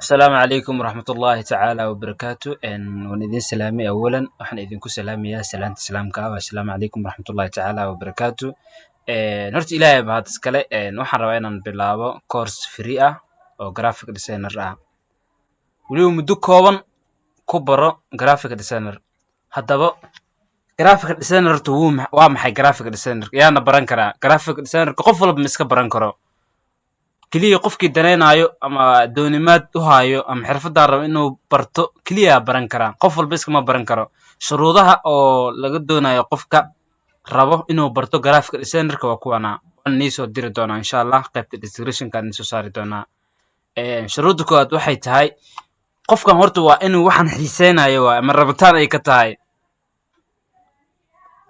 السلام عليكم ورحمة الله تعالى وبركاته وندين سلامي أولا وحنا إذنكو سلامي يا سلامة السلام والسلام عليكم ورحمة الله تعالى وبركاته نرت إلهي بهذا سكالي وحنا روينا بلابو كورس فري أو جرافيك ديزاينر وليو مدو كوبان كبرو جرافيك ديزاينر هدابو جرافيك ديزاينر تو وامحي جرافيك ديزاينر يانا بران كرا جرافيك ديزاينر قفل بمسك بران كرو keliya qofkii danaynayo ama doonimaad u hayo ama xirfadda rabo inuu barto keliya baran karaa qof walba iskama baran karo shuruudaha oo laga doonayo qofka rabo inuu barto graphic designerka waa kuwana waan nii soo diri doonaa insha Allah qaybta descriptionka aan soo saari doonaa shuruudda koowaad waxay tahay qofkan horta waa inuu waxaan xiiseynayo waa ama rabitaan ay ka tahay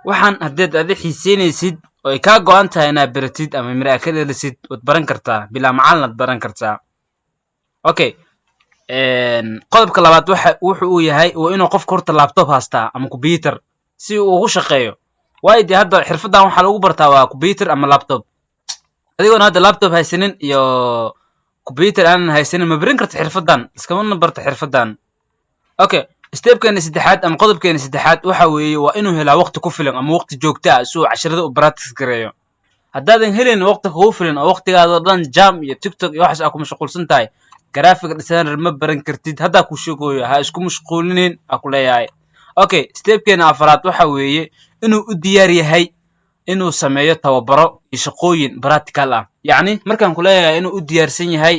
waxaan haddeed adi xiiseynaysid oo ay ka go'an tahay inaad baratid ama mira ka dhalisid waad baran kartaa bilaa macalin aad baran kartaa okay qodobka labaad wuxuu yahay waa inuu qofka horta laptop haystaa ama computer si uu ugu shaqeeyo waayo hadda xirfadan waxa lagu bartaa waa computer ama laptop adigoona hadda laptop haysanin iyo computer aan haysanin ma baran kartaa xirfadan iskama barta xirfadan okay stepkeena saddexaad ama qodobkeena saddexaad waxa weeye waa inuu helaa waqti ku filan ama waqti joogto ah soo casharada u practice gareeyo haddaadan helin waqti ku filan oo waqtigaada dhan jam iyo tiktok iyo waxaas ku mashquulsan tahay graphic designer ma baran kartid hadda ku sheegayo ha isku mashquulinin aku leeyahay okay stepkeena afraad waxa weeye inuu u diyaar yahay inuu sameeyo tababaro iyo shaqooyin practical ah yacni markaan ku leeyahay inuu u diyaarsan yahay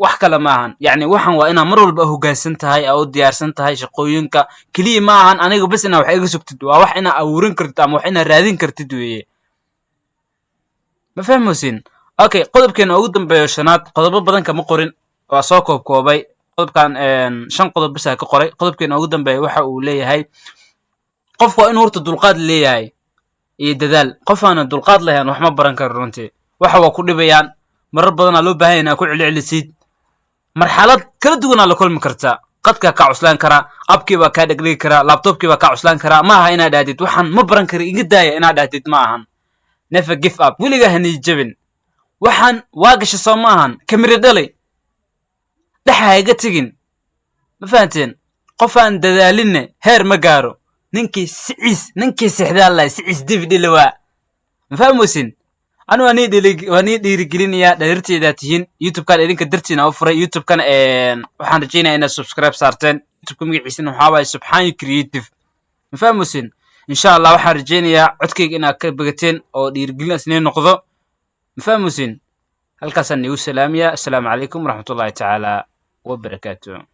wax kala maahan yacni waxaan waa inaa mar walba hoggaansan tahay oo diyaarsan tahay shaqooyinka kaliya ma ahan aniga bas inaa wax iga sugtid waa wax inaa abuurin kartid ama wax inaa raadin kartid weeye ma fahmaysin okay qodobkeena ugu dambeeyo shanaad qodobo badan kama qorin waa soo koobay qodobkan 5 qodob bas ka qoray qodobkeena ugu dambeeyo waxa uu leeyahay qofku waa inuu horta dulqaad leeyahay iyo dadaal qof aan dulqaad lahayn wax ma baran karo runtii waxa waa ku dhibayaan marar badan loo baahan yahay ku celcelisid marxalad kala duwan la kulmi kartaa qadka ka cuslaan kara abkii baa ka dhigli kara laptopkii baa ka cuslaan kara ma aha inaad dhaadid waxaan ma baran karo iga daaya inaad dhaadid ma ahan never give up wiliga hani jabin waxaan waa gashay soo ma ahan kamira dhalay dhaxa iga tagin ma fahanteen qof aan dadaalinne heer ma gaaro ninkii sixdaa Allah siciis David Lewa ma fahmaysin أنا واني ديرجلين يا ديرتي ذاتين يوتيوب كان إذن كدرتين أو فري يوتيوب كان وحنا رجينا إن سبسكرايب صارتين يوتيوب كم يعيشين وحاول سبحان كرييتيف مفهومين إن شاء الله وحنا رجينا يا عتكيك إن كبقتين أو ديرجلين سنين نقضة مفهومين هل كسر نيو سلام يا السلام عليكم ورحمة الله تعالى وبركاته.